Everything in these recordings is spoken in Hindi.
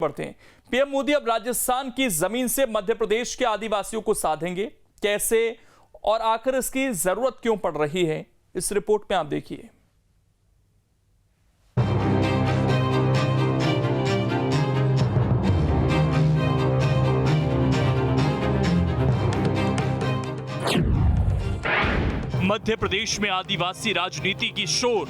बढ़ते हैं। पीएम मोदी अब राजस्थान की जमीन से मध्य प्रदेश के आदिवासियों को साधेंगे, कैसे और आखिर इसकी जरूरत क्यों पड़ रही है, इस रिपोर्ट में आप देखिए। मध्य प्रदेश में आदिवासी राजनीति की शोर।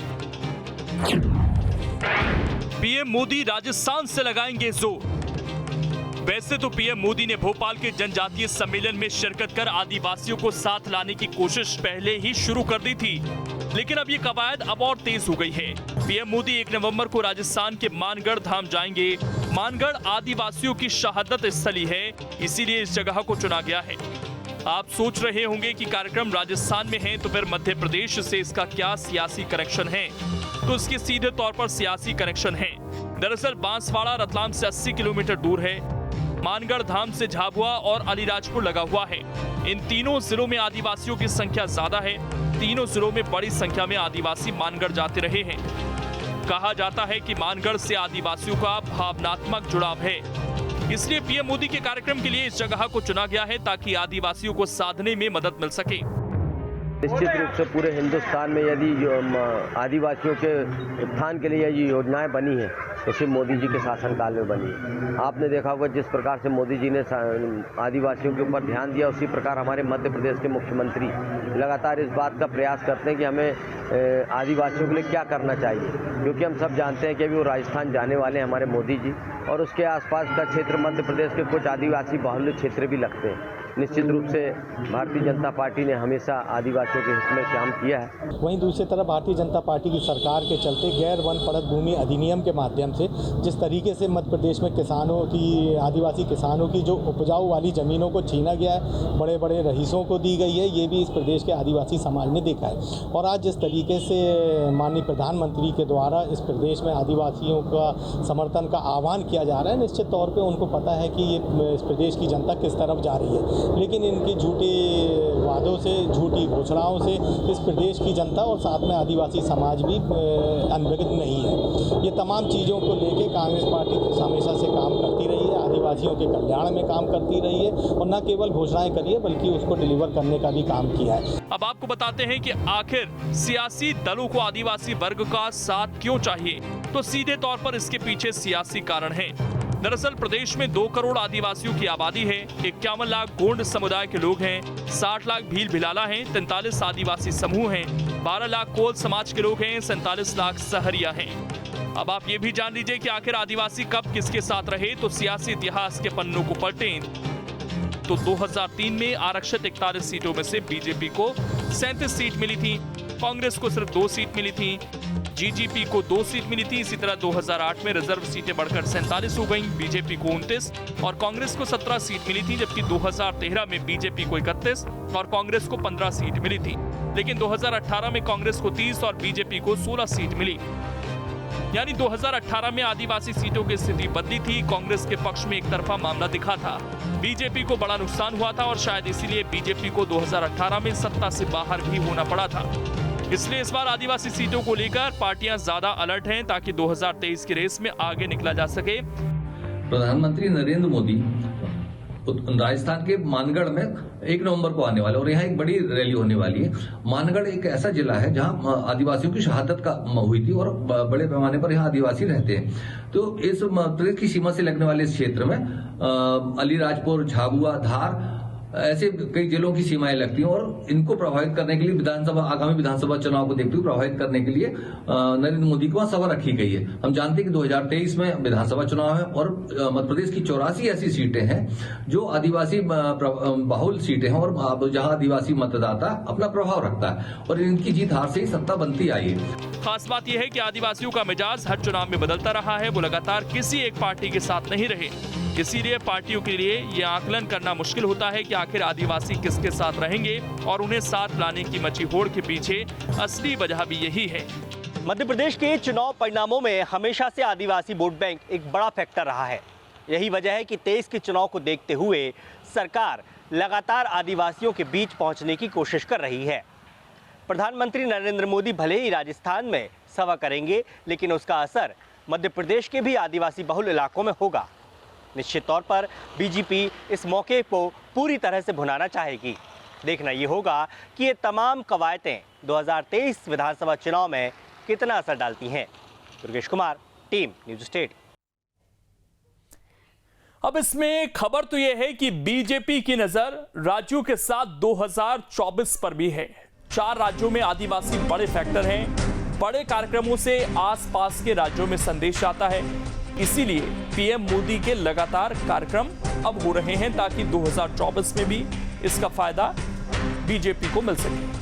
पीएम मोदी राजस्थान से लगाएंगे जोर। वैसे तो पीएम मोदी ने भोपाल के जनजातीय सम्मेलन में शिरकत कर आदिवासियों को साथ लाने की कोशिश पहले ही शुरू कर दी थी, लेकिन अब ये कवायद अब और तेज हो गई है। पीएम मोदी 1 नवंबर को राजस्थान के मानगढ़ धाम जाएंगे। मानगढ़ आदिवासियों की शहादत स्थली है, इसीलिए इस जगह को चुना गया है। आप सोच रहे होंगे कि कार्यक्रम राजस्थान में है तो फिर मध्य प्रदेश से इसका क्या सियासी कनेक्शन है? तो इसके सीधे तौर पर सियासी कनेक्शन है। दरअसल बांसवाड़ा रतलाम से 80 किलोमीटर दूर है। मानगढ़ धाम से झाबुआ और अलीराजपुर लगा हुआ है। इन तीनों जिलों में आदिवासियों की संख्या ज्यादा है। तीनों जिलों में बड़ी संख्या में आदिवासी मानगढ़ जाते रहे हैं। कहा जाता है कि मानगढ़ से आदिवासियों का भावनात्मक जुड़ाव है, इसलिए पीएम मोदी के कार्यक्रम के लिए इस जगह को चुना गया है ताकि आदिवासियों को साधने में मदद मिल सके। निश्चित रूप से पूरे हिंदुस्तान में यदि आदिवासियों के उत्थान के लिए ये योजनाएं बनी हैं तो सिर्फ मोदी जी के शासनकाल में बनी है। आपने देखा होगा जिस प्रकार से मोदी जी ने आदिवासियों के ऊपर ध्यान दिया, उसी प्रकार हमारे मध्य प्रदेश के मुख्यमंत्री लगातार इस बात का प्रयास करते हैं कि हमें आदिवासियों के लिए क्या करना चाहिए, क्योंकि हम सब जानते हैं कि अभी वो राजस्थान जाने वाले हैं हमारे मोदी जी, और उसके आसपास का क्षेत्र मध्य प्रदेश के कुछ आदिवासी बाहुल्य क्षेत्र भी लगते हैं। निश्चित रूप से भारतीय जनता पार्टी ने हमेशा आदिवासियों के हित में काम किया है। वहीं दूसरी तरफ भारतीय जनता पार्टी की सरकार के चलते गैर वन पड़त भूमि अधिनियम के माध्यम से जिस तरीके से मध्य प्रदेश में किसानों की, आदिवासी किसानों की जो उपजाऊ वाली ज़मीनों को छीना गया है, बड़े बड़े रईसों को दी गई है, ये भी इस प्रदेश के आदिवासी समाज ने देखा है। और आज जिस तरीके से माननीय प्रधानमंत्री के द्वारा इस प्रदेश में आदिवासियों का समर्थन का आह्वान किया जा रहा है, निश्चित तौर पर उनको पता है कि ये इस प्रदेश की जनता किस तरफ जा रही है, लेकिन इनकी झूठे वादों से, झूठी घोषणाओं से इस प्रदेश की जनता और साथ में आदिवासी समाज भी अनभिज्ञ नहीं है। ये तमाम चीज़ों को लेके कांग्रेस पार्टी हमेशा से काम करती रही है, आदिवासियों के कल्याण में काम करती रही है, और न केवल घोषणाएं करी है बल्कि उसको डिलीवर करने का भी काम किया है। अब आपको बताते हैं कि आखिर सियासी दलों को आदिवासी वर्ग का साथ क्यों चाहिए, तो सीधे तौर पर इसके पीछे सियासी कारण है। दरअसल प्रदेश में 2 करोड़ आदिवासियों की आबादी है, 51 लाख गोंड समुदाय के लोग हैं, 60 लाख भील भिलाला हैं, 43 आदिवासी समूह हैं, 12 लाख कोल समाज के लोग हैं, 47 लाख सहरिया हैं। अब आप ये भी जान लीजिए कि आखिर आदिवासी कब किसके साथ रहे, तो सियासी इतिहास के पन्नों को पलटें तो 2003 में आरक्षित 41 सीटों में से बीजेपी को 37 सीट मिली थी, कांग्रेस को सिर्फ 2 सीट मिली थी, जीजीपी को 2 सीट मिली थी। इसी तरह 2008 में रिजर्व सीटें बढ़कर 47 हो गईं, बीजेपी को 29 और कांग्रेस को 17 सीट मिली थी, जबकि 2013 में बीजेपी को 31 और कांग्रेस को 15 सीट मिली थी। लेकिन 2018 में कांग्रेस को 30 और बीजेपी को 16 सीट मिली। यानी 2018 में आदिवासी सीटों की स्थिति बदली थी। कांग्रेस के पक्ष में एक तरफा मामला दिखा था, बीजेपी को बड़ा नुकसान हुआ था और शायद इसीलिए बीजेपी को 2018 में सत्ता से बाहर भी होना पड़ा था। इसलिए इस बार आदिवासी सीटों को लेकर पार्टियां ज्यादा अलर्ट हैं ताकि 2023 की रेस में आगे निकला जा सके। प्रधानमंत्री नरेंद्र मोदी राजस्थान के मानगढ़ में 1 नवंबर को आने वाले और यहाँ एक बड़ी रैली होने वाली है। मानगढ़ एक ऐसा जिला है जहाँ आदिवासियों की शहादत का हुई थी और बड़े पैमाने पर यहाँ आदिवासी रहते हैं। तो इस प्रदेश की सीमा से लगने वाले इस क्षेत्र में अलीराजपुर, झाबुआ, धार ऐसे कई जिलों की सीमाएं लगती हैं और इनको प्रभावित करने के लिए आगामी विधानसभा चुनाव को देखते हुए प्रभावित करने के लिए नरेंद्र मोदी को वहां सभा रखी गई है। हम जानते हैं कि 2023 में विधानसभा चुनाव है और मध्य प्रदेश की 84 ऐसी सीटें हैं जो आदिवासी बाहुल सीटें हैं और जहां आदिवासी मतदाता अपना प्रभाव रखता है और इनकी जीत हार से ही सत्ता बनती आई है। खास बात यह है कि आदिवासियों का मिजाज हर चुनाव में बदलता रहा है, वो लगातार किसी एक पार्टी के साथ नहीं रहे। इसीलिए पार्टियों के लिए ये आकलन करना मुश्किल होता है कि आखिर आदिवासी किसके साथ रहेंगे और उन्हें साथ लाने की मची होड़ के पीछे असली वजह भी यही है। मध्य प्रदेश के चुनाव परिणामों में हमेशा से आदिवासी वोट बैंक एक बड़ा फैक्टर रहा है। यही वजह है कि 23 के चुनाव को देखते हुए सरकार लगातार आदिवासियों के बीच पहुंचने की कोशिश कर रही है। प्रधानमंत्री नरेंद्र मोदी भले ही राजस्थान में सभा करेंगे, लेकिन उसका असर मध्य प्रदेश के भी आदिवासी बहुल इलाकों में होगा। निश्चित तौर पर बीजेपी इस मौके को पूरी तरह से भुनाना चाहेगी। देखना ये होगा कि ये तमाम कवायतें 2023 विधानसभा चुनाव में कितना असर डालती हैं। Durgesh Kumar, team news state. अब इसमें खबर तो यह है कि बीजेपी की नजर राज्यों के साथ 2024 पर भी है। 4 राज्यों में आदिवासी बड़े फैक्टर हैं। बड़े कार्यक्रमों से आसपास के राज्यों में संदेश आता है। इसीलिए पीएम मोदी के लगातार कार्यक्रम अब हो रहे हैं ताकि 2024 में भी इसका फायदा बीजेपी को मिल सके।